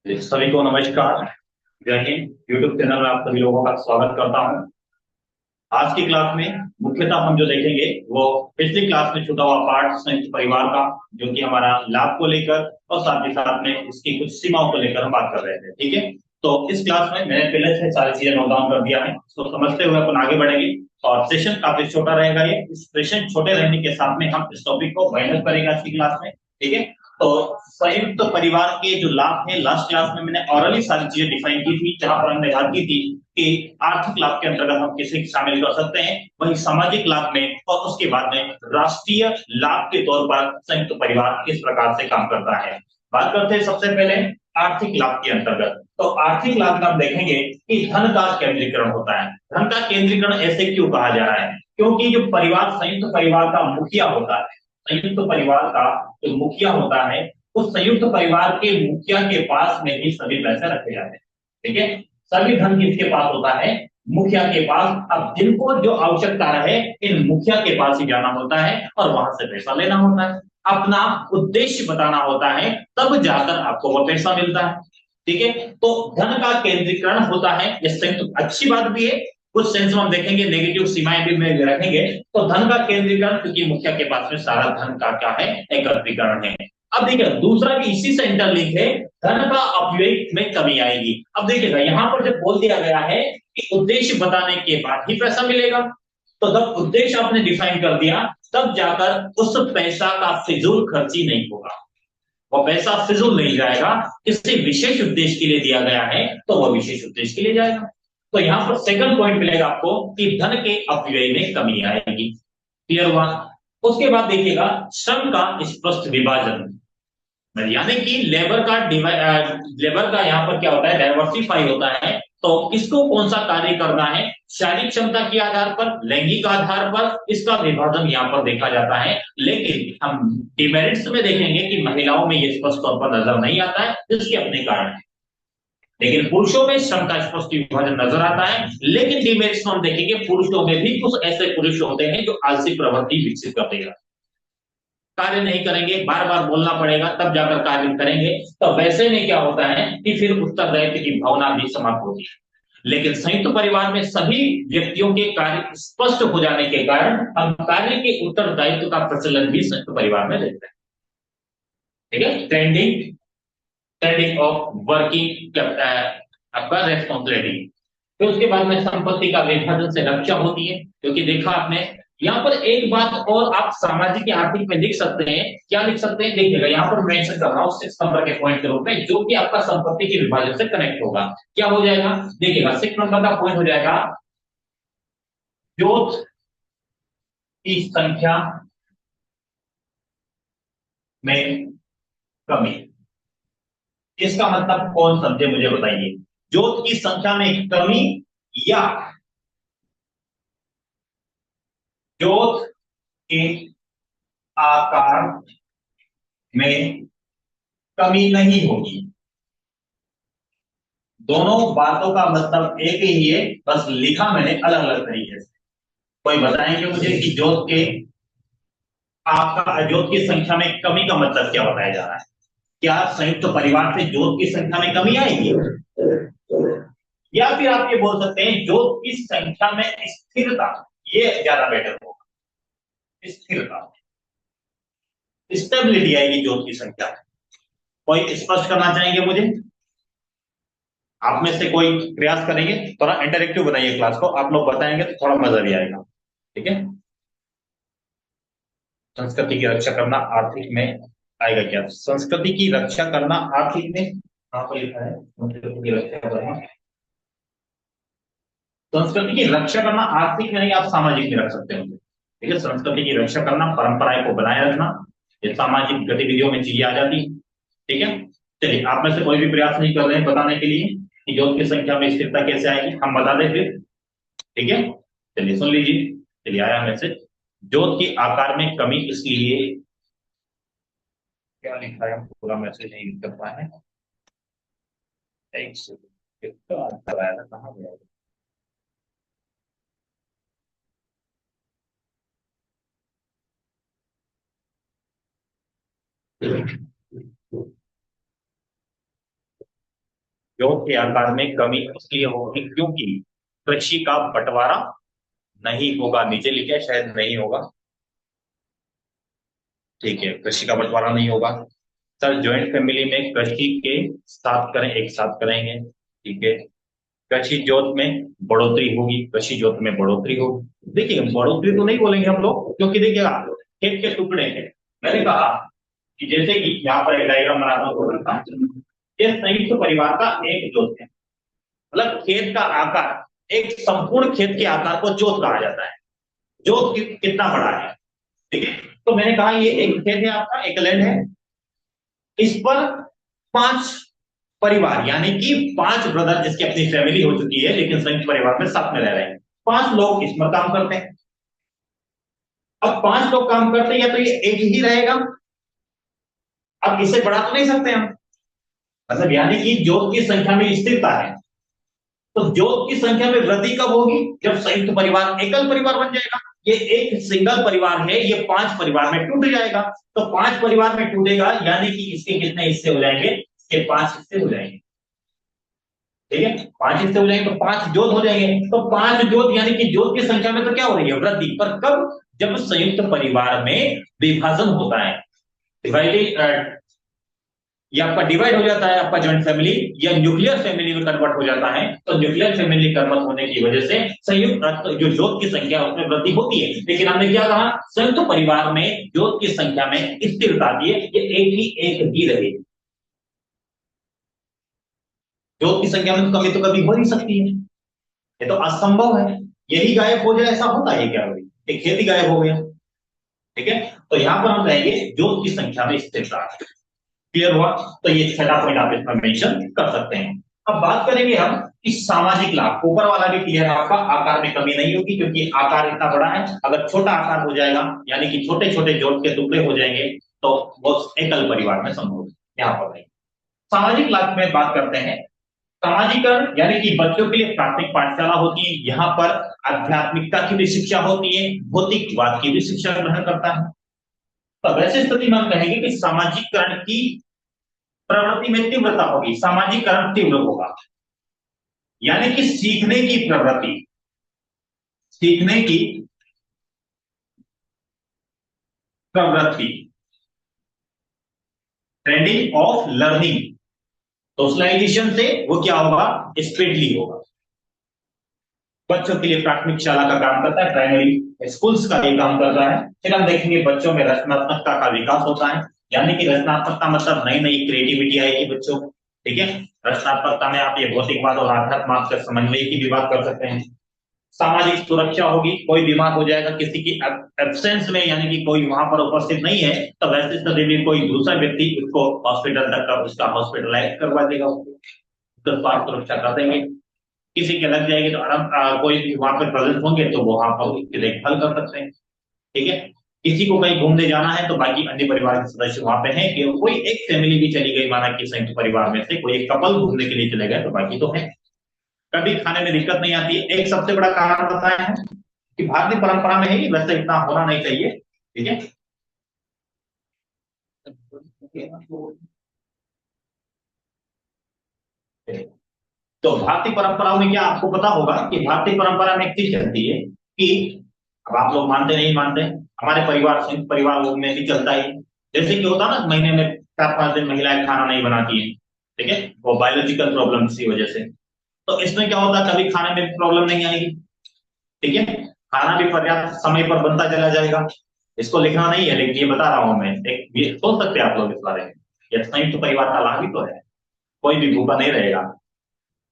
सभी को नमस्कार। जय हिंद। यूट्यूब चैनल में आप सभी लोगों का स्वागत करता हूं। आज की क्लास में मुख्यतः हम जो देखेंगे वो पिछली क्लास में छूटा हुआ पार्ट संयुक्त परिवार का, जो कि हमारा लाभ को लेकर और साथ ही साथ में इसकी कुछ सीमाओं को लेकर हम बात कर रहे थे। ठीक है, तो इस क्लास में मैंने पहले से सारी चीजें नोट डाउन कर दिया है, इसको समझते हुए अपन आगे बढ़ेंगे। और सेशन काफी छोटा रहेगा, ये इस सेशन छोटे रहने के साथ में हम इस टॉपिक को वाइंड अप करेंगे आज की क्लास में। ठीक है, तो संयुक्त परिवार के जो लाभ है, लास्ट क्लास में मैंने ऑरली सारी चीजें डिफाइन की थी, जहां पर हमने बात की थी कि आर्थिक लाभ के अंतर्गत हम किसे शामिल कर सकते हैं, वही सामाजिक लाभ में और उसके बाद में राष्ट्रीय लाभ के तौर पर संयुक्त परिवार किस प्रकार से काम करता है। बात करते हैं सबसे पहले आर्थिक लाभ के अंतर्गत। तो आर्थिक लाभ में हम देखेंगे कि धन का केंद्रीकरण होता है। धन का केंद्रीकरण ऐसे क्यों कहा जा रहा है? क्योंकि जो परिवार, संयुक्त परिवार का मुखिया होता है, संयुक्त परिवार का जो मुखिया होता है, उस संयुक्त परिवार के मुखिया के पास में ही सभी पैसे रखे जाते हैं। ठीक है, सभी धन किसके पास होता है? मुखिया के पास। अब जिनको जो आवश्यकता है, इन मुखिया के पास ही जाना होता है और वहां से पैसा लेना होता है, अपना उद्देश्य बताना होता है, तब जाकर आपको वो पैसा मिलता है। ठीक है, तो धन का केंद्रीकरण होता है, ये संयुक्त अच्छी बात भी है, कुछ सेंस में हम देखेंगे नेगेटिव सीमाएं भी में रखेंगे। तो धन का केंद्रीकरण, क्योंकि मुखिया के पास में सारा धन का क्या है, एकत्रीकरण है। अब देखिए दूसरा भी इसी से इंटरलिंक है, धन का अपव्यय में कमी आएगी। अब देखिएगा यहां पर जब बोल दिया गया है कि उद्देश्य बताने के बाद ही पैसा मिलेगा, तो जब उद्देश्य आपने डिफाइन कर दिया, तब जाकर उस पैसा का फिजूल खर्ची नहीं होगा, वो पैसा फिजूल नहीं जाएगा, किसी विशेष उद्देश्य के लिए दिया गया है तो वह विशेष उद्देश्य के लिए जाएगा। तो यहां पर सेकंड पॉइंट मिलेगा आपको कि धन के अपव्यय में कमी आएगी। क्लियर हुआ? उसके बाद देखिएगा श्रम का स्पष्ट विभाजन, यानी कि लेबर का यहाँ पर क्या होता है, डाइवर्सिफाई होता है। तो किसको कौन सा कार्य करना है, शारीरिक क्षमता के आधार पर, लैंगिक आधार पर इसका विभाजन यहाँ पर देखा जाता है। लेकिन हम डिमेरिट्स में देखेंगे कि महिलाओं में ये स्पष्ट तौर पर नजर नहीं आता है, जिसके अपने कारण है। लेकिन पुरुषों में श्रम का स्पष्ट विभाजन नजर आता है। लेकिन डिमेरिट्स में हम देखेंगे पुरुषों में भी कुछ ऐसे पुरुष होते हैं जो आलसी प्रवृत्ति विकसित करते हैं, कार्य नहीं करेंगे, बार बार बोलना पड़ेगा तब जाकर कार्य करेंगे। तो वैसे में क्या होता है कि फिर उत्तरदायित्व की भावना भी समाप्त होती है। लेकिन संयुक्त परिवार में सभी व्यक्तियों के कार्य स्पष्ट हो जाने के कारण हम कार्य के उत्तरदायित्व का प्रचलन भी संयुक्त परिवार में देखते हैं। ठीक है, ट्रेंडिंग ट्रेंडिंग ऑफ वर्किंग आपका रेस्पॉन्सिबिलिटी। फिर उसके बाद में संपत्ति का विभाजन से रक्षा होती है, क्योंकि देखा आपने यहाँ पर एक बात और आप सामाजिक या आर्थिक में लिख सकते हैं। क्या लिख सकते हैं, देखिएगा यहाँ पर मेंशन कर रहा हूँ 6 नंबर के पॉइंट के रूप में, जो कि आपका संपत्ति के विभाजन से कनेक्ट होगा। क्या हो जाएगा, देखिएगा 6 नंबर का पॉइंट हो जाएगा जोत की संख्या में कमी। इसका मतलब कौन समझे मुझे बताइए, जोत की संख्या में कमी या जोत के आकार में कमी नहीं होगी। दोनों बातों का मतलब एक ही है, बस लिखा मैंने अलग अलग तरीके से। कोई बताएंगे मुझे कि जोत के आपका जोत की संख्या में कमी का मतलब क्या बताया जा रहा है? क्या संयुक्त परिवार से जोत की संख्या में कमी आएगी, या फिर आप ये बोल सकते हैं जोत की संख्या में स्थिरता, ये ज्यादा बेटर होगा। स्थिरता, स्टेबिलिटी आएगी जोत की संख्या में। कोई स्पष्ट करना चाहेंगे मुझे? आप में से कोई प्रयास करेंगे, थोड़ा इंटरेक्टिव बनाइए क्लास को, आप लोग बताएंगे तो थोड़ा मजा भी आएगा। ठीक है, संस्कृति की रक्षा करना आर्थिक में आएगा क्या? संस्कृति की रक्षा करना आर्थिक में, कहां पर लिखा है संस्कृति की रक्षा करना? संस्कृति की रक्षा करना आर्थिक में नहीं, आप सामाजिक में रख सकते हो। ठीक है, संस्कृति की रक्षा करना, परंपराएं को बनाए रखना, ये सामाजिक गतिविधियों में चीजें आ जाती। ठीक है, चलिए आप में से कोई भी प्रयास नहीं कर रहे हैं बताने के लिए कि जोत की संख्या में स्थिरता कैसे आएगी, हम बता दें फिर। ठीक है, चलिए सुन लीजिए। चलिए आया मैसेज, जोत के आकार में कमी इसलिए, क्या लिखा है, हम पूरा मैसेज नहीं लिख कर पाए हैं। एक सेकंड, तो आंसर आया था, कहाँ गया? जोत के आकार में कमी इसलिए होगी क्योंकि कृषि का बंटवारा नहीं होगा। नीचे लिखे हैं, शायद नहीं होगा। ठीक है, कृषि का बंटवारा नहीं होगा। सर ज्वाइंट फैमिली में कृषि के साथ करें, एक साथ करेंगे। ठीक है, कृषि जोत में बढ़ोतरी होगी, कृषि जोत में बढ़ोतरी होगी। देखिए बढ़ोतरी तो नहीं बोलेंगे हम लोग, क्योंकि देखिएगा खेत के टुकड़े हैं। मैंने कहा कि जैसे कि यहाँ पर एक डायग्राम बनाता हूँ, ये संयुक्त परिवार का एक जोत है। मतलब खेत का आकार, एक संपूर्ण खेत के आकार को जोत कहा जाता है। जोत कितना बड़ा है। ठीक है, तो मैंने कहा ये एक खेत है आपका, एक लैंड है। इस पर 5 परिवार यानी कि 5 ब्रदर जिसकी अपनी फैमिली हो चुकी है लेकिन संयुक्त परिवार में साथ में रह रहे हैं, 5 लोग इसमें काम करते हैं। अब 5 लोग काम करते हैं, या तो ये एक ही रहेगा, अब इसे बढ़ा तो नहीं सकते हम। मतलब यानी कि जोत की संख्या में स्थिरता है। तो जोत की संख्या में वृद्धि कब होगी, जब संयुक्त परिवार एकल परिवार बन जाएगा। ये एक सिंगल परिवार है, ये 5 परिवार में टूट जाएगा। तो 5 परिवार में टूटेगा यानी कि इसके कितने हिस्से हो जाएंगे, इसके 5 हिस्से हो जाएंगे। ठीक है, 5 हिस्से हो जाएंगे तो 5 जोत हो जाएंगे। तो 5 जोत यानी कि जोत की संख्या में तो क्या हो रही है, वृद्धि। पर कब, जब संयुक्त परिवार में विभाजन होता है, डिवाइडेड, ये आपका डिवाइड हो जाता है, आपका जॉइंट फैमिली या न्यूक्लियर फैमिली में कन्वर्ट हो जाता है। तो न्यूक्लियर फैमिली कन्वर्ट होने की वजह से संयुक्त जो जोत की संख्या उसमें वृद्धि होती है। लेकिन हमने क्या कहा, संयुक्त परिवार में जोत की संख्या में स्थिरता आती है, ये एक ही रहेगी। जोत की संख्या में कमी तो कभी हो नहीं सकती है, ये तो असंभव है। यही गायब हो जाए ऐसा होता है क्या, भाई एक खेती गायब हो गया। ठीक है, तो यहां पर हम कहेंगे जोत की संख्या में स्थिरता। क्लियर हुआ। तो ये छठा पॉइंट आप इसमें मेंशन कर सकते हैं। अब बात करेंगे हम कि सामाजिक लाभ। ऊपर वाला भी क्लियर है आपका, आकार में कमी नहीं होगी क्योंकि आकार इतना बड़ा है। अगर छोटा आकार हो जाएगा यानी कि छोटे छोटे जोड़ के टुकड़े हो जाएंगे तो वो एकल परिवार में संभव है। यहाँ पर नहीं। सामाजिक लाभ में बात करते हैं। सामाजिकरण यानी कि बच्चों के लिए प्राथमिक पाठशाला होती है, यहाँ पर आध्यात्मिकता की भी शिक्षा होती है, भौतिकवाद की भी शिक्षा ग्रहण करता है। तो वैसे स्थिति में हम कहेंगे कि सामाजिकरण की प्रवृत्ति में तीव्रता होगी, सामाजिकरण तीव्र होगा। यानी कि सीखने की प्रवृत्ति, सीखने की प्रवृत्ति, ट्रेंडिंग ऑफ लर्निंग, सोशलाइजेशन से वो क्या होगा, स्पीडली होगा। बच्चों के लिए प्राथमिक शाला का काम करता है, प्राइमरी स्कूल्स का ये काम करता है। फिर हम देखेंगे बच्चों में रचनात्मकता का विकास होता है, यानी कि रचनात्मकता मतलब नई नई क्रिएटिविटी आएगी बच्चों को। ठीक है, रचनात्मकता में आप ये भौतिकवाद और आध्यात्म से समन्वय की भी बात कर सकते हैं। सामाजिक सुरक्षा होगी, कोई बीमार हो जाएगा किसी की एब्सेंस में, यानी कि कोई वहां पर उपस्थित नहीं है, तो वैसे स्थिति में कोई दूसरा व्यक्ति उसको हॉस्पिटल तक का उसका हॉस्पिटलाइज करवा देगा, उसको स्वास्थ्य सुरक्षा कर देंगे। किसी के लग जाएगी तो कोई भी वहां पर प्रेजेंट होंगे तो वो वहां पर उसकी देखभाल कर सकते हैं। ठीक है, किसी को कहीं घूमने जाना है तो बाकी अन्य परिवार के सदस्य वहां पे हैं, कि कोई एक फैमिली भी चली गई, माना कि संयुक्त परिवार में से कोई एक कपल घूमने के लिए चले गए तो बाकी तो है। कभी खाने में दिक्कत नहीं आती। एक सबसे बड़ा कारण बताया है कि भारतीय परंपरा में ही वैसे इतना होना नहीं चाहिए। ठीक है, तो भारतीय परंपराओं में क्या आपको पता होगा कि भारतीय परंपरा में एक चीज चलती है कि, अब आप लोग मानते नहीं मानते, हमारे परिवार संयुक्त परिवार लोग में भी चलता है। जैसे कि होता ना, महीने में 4-5 दिन महिलाएं खाना नहीं बनाती हैं। ठीक है, वो बायोलॉजिकल प्रॉब्लम की वजह से। तो इसमें क्या होता है, कभी खाने में प्रॉब्लम नहीं आएगी। ठीक है, खाना भी पर्याप्त समय पर बनता चला जाएगा। इसको लिखना नहीं है लेकिन ये बता रहा हूं मैं, एक ये सोच सकते हैं आप लोग इस बारे में। यह संयुक्त परिवार का लाभ ही तो है, कोई भी भूखा नहीं रहेगा,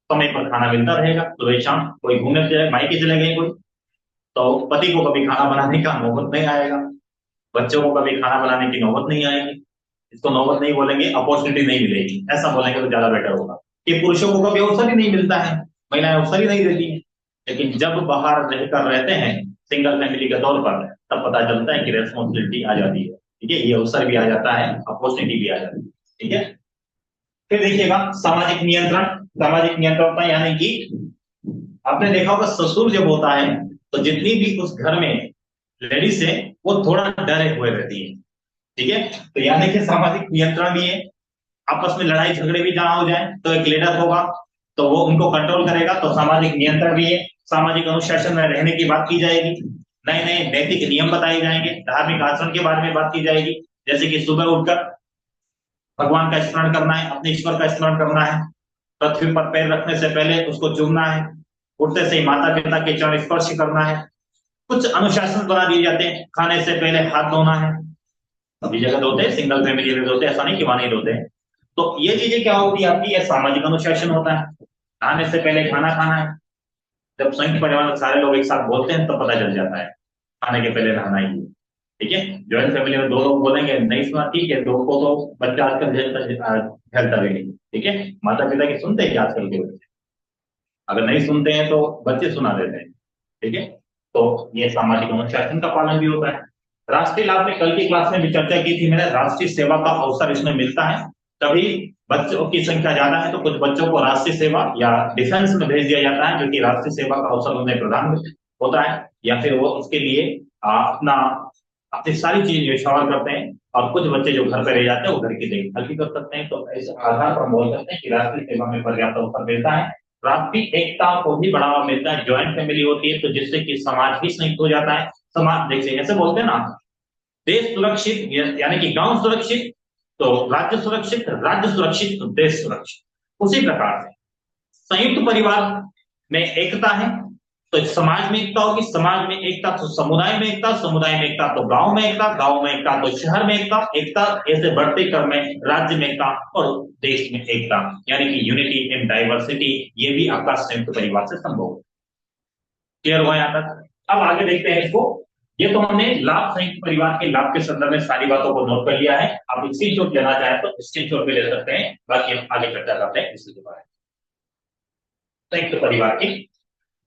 समय पर खाना मिलता रहेगा। सुबह शाम कोई घूमने चले, मायके चले गए कोई, तो पति को कभी खाना बनाने का नौबत नहीं आएगा, बच्चों को कभी खाना बनाने की नौबत नहीं आएगी। इसको नौबत नहीं बोलेंगे, अपॉर्चुनिटी नहीं मिलेगी, ऐसा बोलेंगे तो ज्यादा बेटर होगा। कि पुरुषों को कभी अवसर ही नहीं मिलता है, महिलाएं अवसर ही नहीं देती है। लेकिन जब बाहर रहकर रहते हैं सिंगल फैमिली के तौर पर, तब पता चलता है कि रेस्पॉन्सिबिलिटी आ जाती है। ठीक है, ये अवसर भी आ जाता है, अपॉर्चुनिटी भी आ जाती है। ठीक है, फिर देखिएगा सामाजिक नियंत्रण। सामाजिक नियंत्रण यानी कि आपने देखा होगा ससुर जब होता है तो जितनी भी उस घर में लेडीज है वो थोड़ा डरे हुए रहती है। ठीक है, तो यानी कि सामाजिक नियंत्रण भी है। आपस में लड़ाई झगड़े भी जहां हो जाए तो एक लीडर होगा, तो वो उनको कंट्रोल करेगा। तो सामाजिक नियंत्रण भी है, सामाजिक अनुशासन में रहने की बात की जाएगी, नए नए नैतिक नियम बताए जाएंगे, धार्मिक आचरण के बारे में बात की जाएगी, जैसे कि सुबह उठकर भगवान का स्मरण करना है, अपने ईश्वर का स्मरण करना है, पृथ्वी पर पैर रखने से पहले उसको चूमना है, उठते से ही माता पिता के चरण स्पर्श करना है, कुछ अनुशासन बना दिए जाते हैं, खाने से पहले हाथ धोना है। सभी जगह धोते हैं, सिंगल फैमिली में धोते हैं, ऐसा नहीं कि वहां नहीं धोते हैं। तो ये चीजें क्या होती है आपकी, ये सामाजिक अनुशासन होता है। खाने से पहले खाना खाना है, जब संयुक्त परिवार में सारे लोग एक साथ बोलते हैं तो पता चल जाता है खाने के पहले नहाना ही है। ठीक है, जॉइंट फैमिली में दो लोग बोलेंगे नहीं सुना, ठीक है, दो को तो बच्चा आजकल झेलता भी नहीं। ठीक है, माता पिता की सुनते हैं आजकल के बच्चे, अगर नहीं सुनते हैं तो बच्चे सुना देते हैं। ठीक है, तो ये सामाजिक अनुशासन का पालन भी होता है। राष्ट्रीय लाभ में कल की क्लास में भी चर्चा की थी मैंने, राष्ट्रीय सेवा का अवसर इसमें मिलता है। तभी बच्चों की संख्या ज्यादा है तो कुछ बच्चों को राष्ट्रीय सेवा या डिफेंस में भेज दिया जाता है, जो कि राष्ट्रीय सेवा का अवसर उन्हें प्रदान होता है, या फिर वो उसके लिए अपना अपनी सारी चीज न्यौछावर करते हैं। और कुछ बच्चे जो घर पे रह जाते हैं वो घर की देखभाल भी कर सकते हैं। तो इस आधार पर बोल सकते हैं कि राष्ट्रीय सेवा में पर्याप्त अवसर मिलता है। राष्ट्रीय एकता को भी बढ़ावा मिलता है, ज्वाइंट फैमिली होती है तो जिससे कि समाज भी संयुक्त हो जाता है। समाज देखिए ऐसे बोलते हैं ना, देश सुरक्षित यानी कि गांव सुरक्षित तो राज्य सुरक्षित, राज्य सुरक्षित तो देश सुरक्षित। उसी प्रकार से संयुक्त परिवार में एकता है तो समाज में एकता होगी, समाज में एकता तो समुदाय में एकता, समुदाय में एकता तो गांव में एकता, गांव में एकता तो शहर में एकता, एकता ऐसे बढ़ते क्रम में राज्य में एकता और देश में एकता, यानी कि यूनिटी इन डाइवर्सिटी। ये भी आपका संयुक्त परिवार से संभव है। क्लियर हुआ यहाँ तक? अब आगे देखते हैं इसको। ये तो हमने लाभ, संयुक्त परिवार के लाभ के संदर्भ में सारी बातों को नोट कर लिया है। आप स्क्रीनशॉट लेना चाहें तो स्क्रीनशॉट भी ले सकते हैं, बाकी हम आगे चर्चा करते हैं इसी के बारे में। संयुक्त परिवार की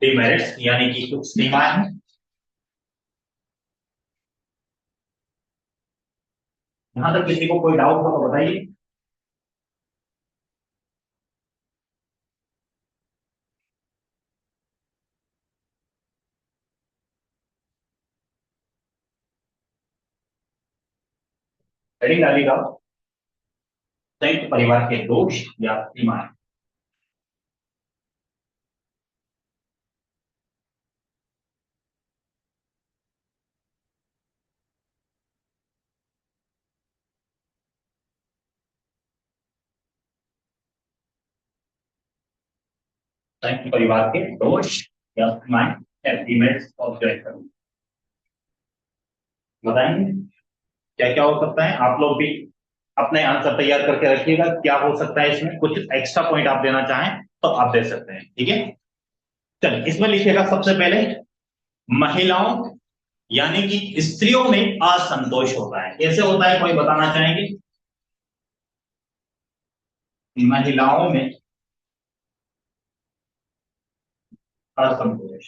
डिमेरिट्स यानी कि कुछ सीमाएं हैं। यहां तक किसी को कोई डाउट हो तो बताइए। हेडिंग डालिएगा, संयुक्त परिवार के दोष या सीमाएं। संयुक्त परिवार के दोष या सीमाएं, डिमेरिट्स ऑफ जॉइंट फैमिली बताएंगे क्या क्या हो सकता है। आप लोग भी अपने आंसर तैयार करके रखिएगा, क्या हो सकता है इसमें, कुछ एक्स्ट्रा पॉइंट आप देना चाहें तो आप दे सकते हैं। ठीक है, चलिए इसमें लिखिएगा सबसे पहले, महिलाओं यानी कि स्त्रियों में असंतोष होता है। कैसे होता है, कोई बताना चाहेंगे? महिलाओं में असंतोष,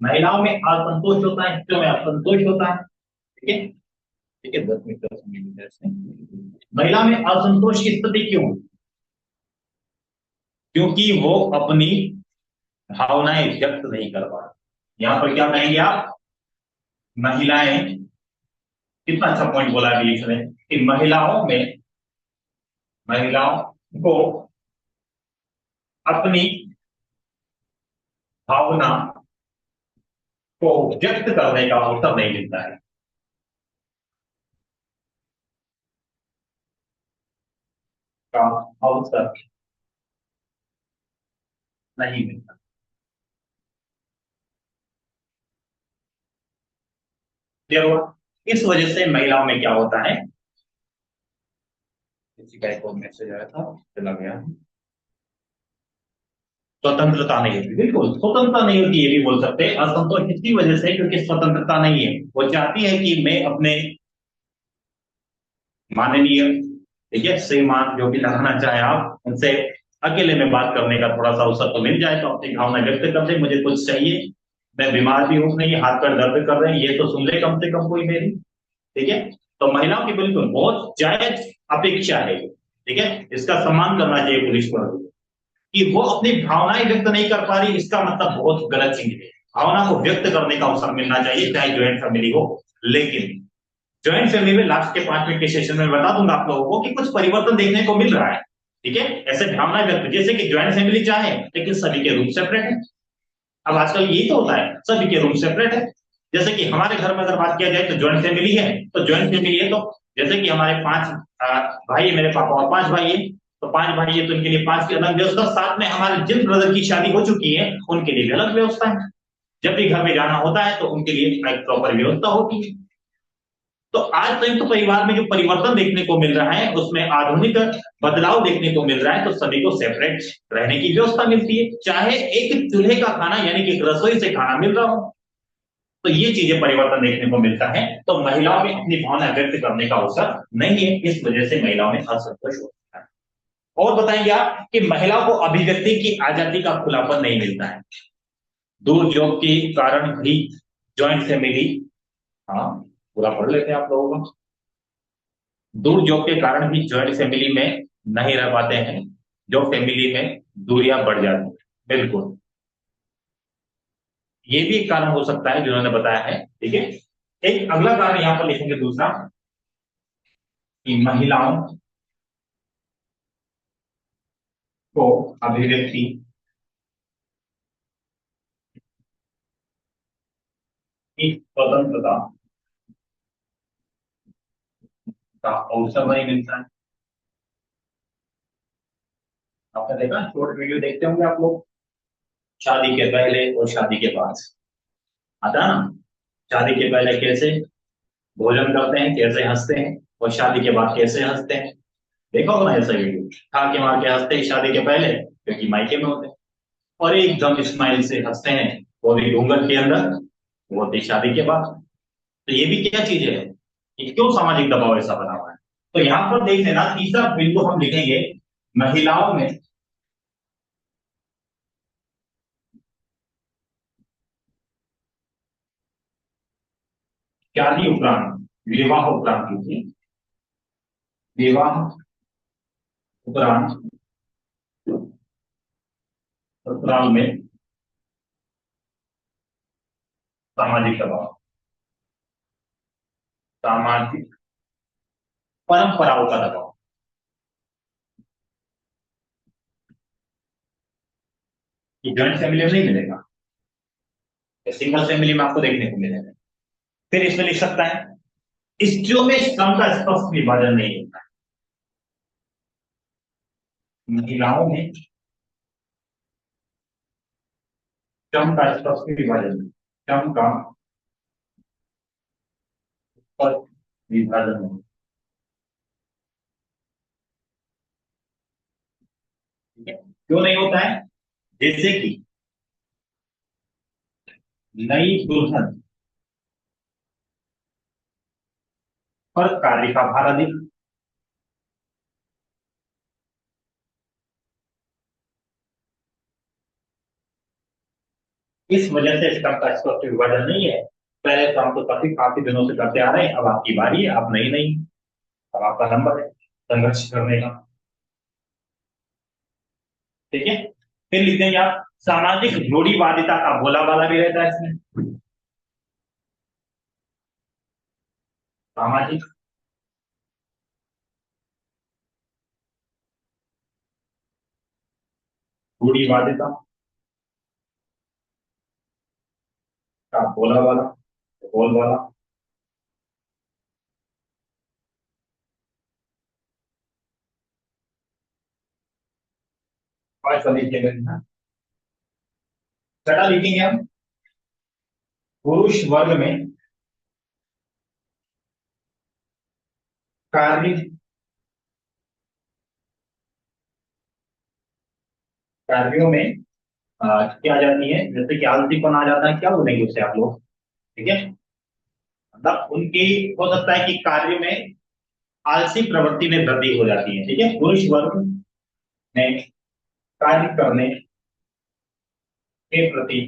महिलाओं में असंतोष होता है, स्त्रियों में असंतोष होता है। ठीक है, ठीक है, 10 मिनट 10 मिनट से महिला में असंतोष की स्थिति क्यों? क्योंकि वो अपनी भावनाएं व्यक्त नहीं कर पा रही। यहां पर क्या कहेंगे आप, महिलाएं, कितना अच्छा पॉइंट बोला अभी इसने कि महिलाओं को अपनी भावना को व्यक्त करने का अवसर नहीं मिलता है। का अवसर नहीं मिलता। क्लियर हुआ? इस वजह से महिलाओं में क्या होता है, किसी का एक और मैसेज आया था चला गया, स्वतंत्रता नहीं होती। बिल्कुल स्वतंत्रता नहीं होती, ये भी बोल सकते हैं। असंतोष इसी वजह से क्योंकि स्वतंत्रता नहीं है। वो चाहती है कि मैं अपने माननीय, ठीक है, श्रीमान जो भी लगाना चाहे आप, उनसे अकेले में बात करने का थोड़ा सा अवसर तो मिल जाए तो अपनी भावना व्यक्त कर दे, मुझे कुछ चाहिए, मैं बीमार भी हूं, नहीं हाथ पैर दर्द कर रहे हैं, ये तो सुन ले कम से कम कोई मेरी। ठीक है, तो महिलाओं की बिल्कुल बहुत जायज अपेक्षा है। ठीक है, इसका सम्मान करना चाहिए पुलिस को कि वो अपनी भावनाएं व्यक्त नहीं कर पा रही, इसका मतलब बहुत गलत चीज है। भावना को व्यक्त करने का अवसर मिलना चाहिए चाहे ज्वाइंट फैमिली हो। लेकिन ज्वाइंट फैमिली में लास्ट के 5 मिनट के सेशन में बता दूंगा आप लोगों को कि कुछ परिवर्तन देखने को मिल रहा है। ठीक है, ऐसे भावना व्यक्त, जैसे कि ज्वाइंट फैमिली चाहे लेकिन सभी के रूम सेपरेट है। अब आजकल यही तो होता है, सभी के रूम सेपरेट है। जैसे कि हमारे घर में अगर बात किया जाए तो ज्वाइंट फैमिली है, तो ज्वाइंट फैमिली है तो जैसे कि हमारे 5 भाई है, मेरे पापा और 5 भाई है, तो 5 भाई है तो इनके लिए 5 की अलग व्यवस्था, साथ में हमारे जिन ब्रदर की शादी हो चुकी है उनके लिए भी अलग व्यवस्था है। जब भी घर में जाना होता है तो उनके लिए एक प्रॉपर व्यवस्था होती है। तो आज संयुक्त परिवार में जो परिवर्तन देखने को मिल रहा है उसमें आधुनिक बदलाव देखने को मिल रहा है, तो सभी को सेपरेट रहने की व्यवस्था मिलती है, चाहे एक चूल्हे का खाना यानी कि एक रसोई से खाना मिल रहा हो। तो ये चीजें परिवर्तन देखने को मिलता है, तो महिलाओं में अपनी भावना व्यक्त करने का अवसर नहीं है, इस वजह से महिलाओं में असंतोष होता है। और बताएंगे आप कि महिलाओं को अभिव्यक्ति की आजादी का खुलापन नहीं मिलता है, दूर जॉब के कारण भी ज्वाइंट फैमिली, हाँ पूरा पढ़ लेते हैं आप लोगों को, दूर जॉब के कारण भी ज्वाइंट फैमिली में नहीं रह पाते हैं, जो फैमिली में दूरियां बढ़ जाती हैं। बिल्कुल, ये भी एक कारण हो सकता है जिन्होंने बताया है। ठीक है, एक अगला कारण यहां पर लिखेंगे दूसरा, कि महिलाओं को अभिव्यक्ति की स्वतंत्रता का अवसर नहीं मिलता है। आपने देखा शॉर्ट वीडियो देखते होंगे आप लोग, शादी के पहले और शादी के बाद, आता है ना, शादी के पहले कैसे भोजन करते हैं, कैसे हंसते हैं, और शादी के बाद कैसे हंसते हैं। देखा होगा ना ऐसा वीडियो, खा के मार के हंसते हैं शादी के पहले क्योंकि मायके में होते हैं, और एकदम स्माइल से हंसते हैं वो भी घूंघट के अंदर, वो होती शादी के बाद। तो ये भी क्या चीज है, ये क्यों सामाजिक दबाव ऐसा बना हुआ है। तो यहाँ पर देख लेना, तीसरा बिंदु हम लिखेंगे, महिलाओं में शादी उपरांत, विवाह उपरांत की, विवाह उपरांत ससुराल में सामाजिक दबाव, सामाजिक परंपराओं का दबाव, ये ज्वाइंट फैमिली में नहीं मिलेगा, सिंगल फैमिली में आपको देखने को मिलेगा। फिर इसमें लिख सकता है, स्त्रियों में श्रम का स्पष्ट विभाजन नहीं होता है, महिलाओं में श्रम का स्पष्ट विभाजन, श्रम का स्पष्ट विभाजन नहीं। ठीक है, क्यों नहीं होता है, जैसे कि नई दुल्हन पर कार्य का भार अधिक, इस वजह से श्रम का स्पष्ट विभाजन नहीं है। पहले तो हम तो काफी काफी दिनों से करते आ रहे हैं, अब आपकी बारी है, आप नहीं नहीं, अब आपका नंबर है संघर्ष करने का। ठीक है, फिर लिख देंगे आप, सामाजिक रूढ़िवादिता का बोलाबाला भी रहता है इसमें, सामाजिक रूढ़िवादिता का बोलाबाला, बोलबाला, पांचवा लिखिएगा। छठा लिखेंगे हम, पुरुष वर्ग में कार्य, कार्यों में क्या आ जाती है, जैसे कि आलसीपन आ जाता है, क्या बोलेंगे उससे आप लोग। ठीक है, मतलब उनकी हो सकता है कि कार्य में आलसी प्रवृत्ति में वृद्धि हो जाती है। ठीक है, पुरुष वर्ग में कार्य करने के प्रति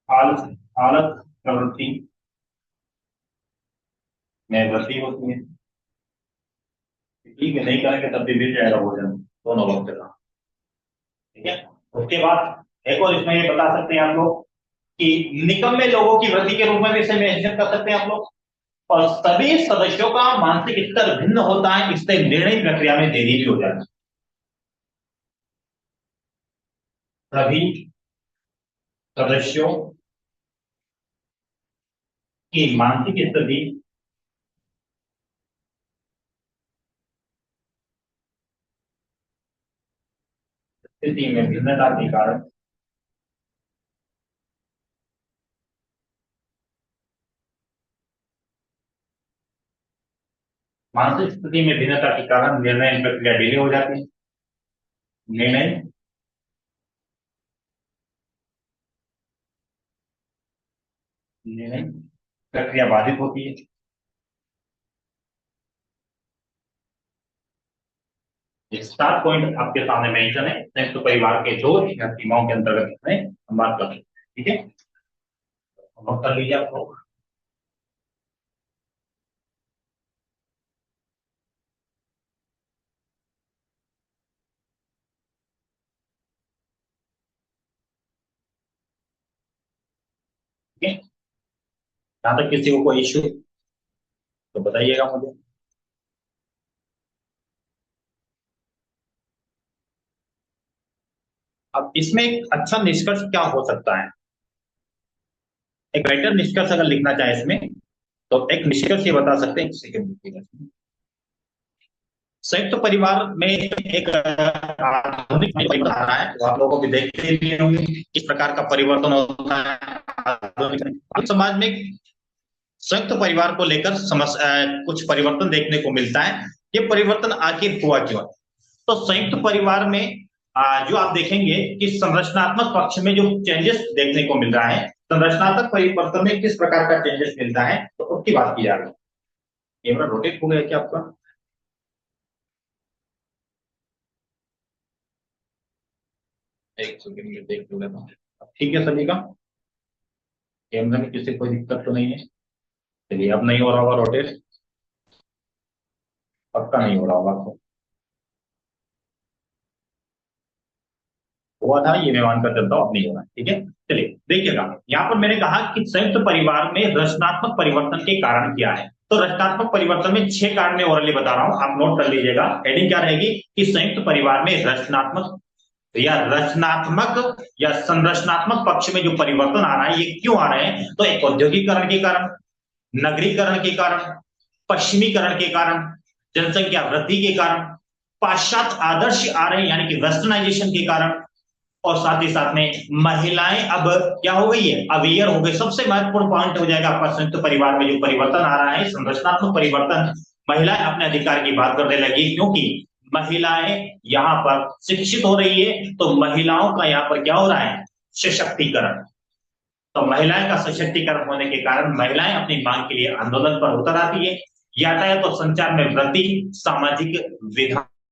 आलस, आलस प्रवृत्ति में वृद्धि होती है। ठीक है, नहीं करेंगे तब भी मिल जाएगा भोजन दोनों वक्त का। ठीक है, उसके बाद एक और इसमें ये बता सकते हैं आप लोग, कि निकम्मे लोगों की वृद्धि के रूप में भी इसे मेंशन कर सकते हैं आप लोग। और सभी सदस्यों का मानसिक स्तर भिन्न होता है, इससे निर्णय प्रक्रिया में देरी भी हो जाती है। सभी सदस्यों की मानसिक स्थिति में भिन्नता के कारण मानसिक स्थिति में भिन्नता के कारण निर्णय प्रक्रिया डिले हो जाती है। निर्णय निर्णय प्रक्रिया बाधित होती है। ये 7 पॉइंट आपके सामने मेंशन है संयुक्त परिवार के जो सीमाओं के अंतर्गत इसमें हम बात कर सकते हैं। ठीक है, नोट कर लीजिए आप लोग। ठीक है, जहां तक किसी को कोई इश्यू तो बताइएगा मुझे। अब इसमें एक अच्छा निष्कर्ष क्या हो सकता है, एक बेटर निष्कर्ष अगर लिखना चाहे इसमें तो एक निष्कर्ष ये बता सकते हैं। एक सेकंड, संयुक्त परिवार में एक आधुनिक परिवर्तन आ रहा है, तो आप लोगों को भी देखते भी होंगे किस प्रकार का परिवर्तन होता है आधुनिक समाज में। संयुक्त परिवार को लेकर कुछ परिवर्तन देखने को मिलता है। ये परिवर्तन आखिर हुआ क्यों? तो संयुक्त परिवार में जो आप देखेंगे कि संरचनात्मक पक्ष में जो चेंजेस देखने को मिल रहा है, संरचनात्मक परिवर्तन में किस प्रकार का चेंजेस मिलता है तो उसकी बात की जा रही है। कैमरा रोटेट हो गया क्या आपका? एक सेकंड में देख लेता हूँ। ठीक है सभी का, कैमरा में किसी कोई दिक्कत तो नहीं है? चलिए, अब नहीं हो रहा होगा रोटेट, पक्का नहीं हो रहा होगा आपको। हुआ था ये मैं मानकर चलता हूँ, अब नहीं हो रहा है। ठीक है, चलिए देखिएगा, यहाँ पर मैंने कहा कि संयुक्त परिवार में रचनात्मक परिवर्तन के कारण क्या है। तो रचनात्मक परिवर्तन में 6 कारण मैं ओरली बता रहा हूं, आप नोट कर लीजिएगा। हेडिंग क्या रहेगी कि संयुक्त परिवार में रचनात्मक या संरचनात्मक पक्ष में जो परिवर्तन आ रहा है, ये क्यों आ रहे हैं? तो एक औद्योगिकरण के कारण, नगरीकरण के कारण, पश्चिमीकरण के कारण, जनसंख्या वृद्धि के कारण, पाश्चात्य आदर्श आ रहे हैं यानी कि वेस्टर्नाइजेशन के कारण, और साथ ही साथ में महिलाएं अब क्या हो गई है, अवेयर हो गई। सबसे महत्वपूर्ण पॉइंट हो जाएगा आपका संयुक्त परिवार में जो परिवर्तन आ रहा है, संरचनात्मक परिवर्तन। महिलाएं अपने अधिकार की बात करने लगी क्योंकि महिलाएं यहाँ पर शिक्षित हो रही है, तो महिलाओं का यहाँ पर क्या हो रहा है, सशक्तिकरण। तो महिलाएं का सशक्तिकरण होने के कारण महिलाएं अपनी मांग के लिए आंदोलन पर उतर आती है। यातायात और संचार में वृद्धि, सामाजिक विधान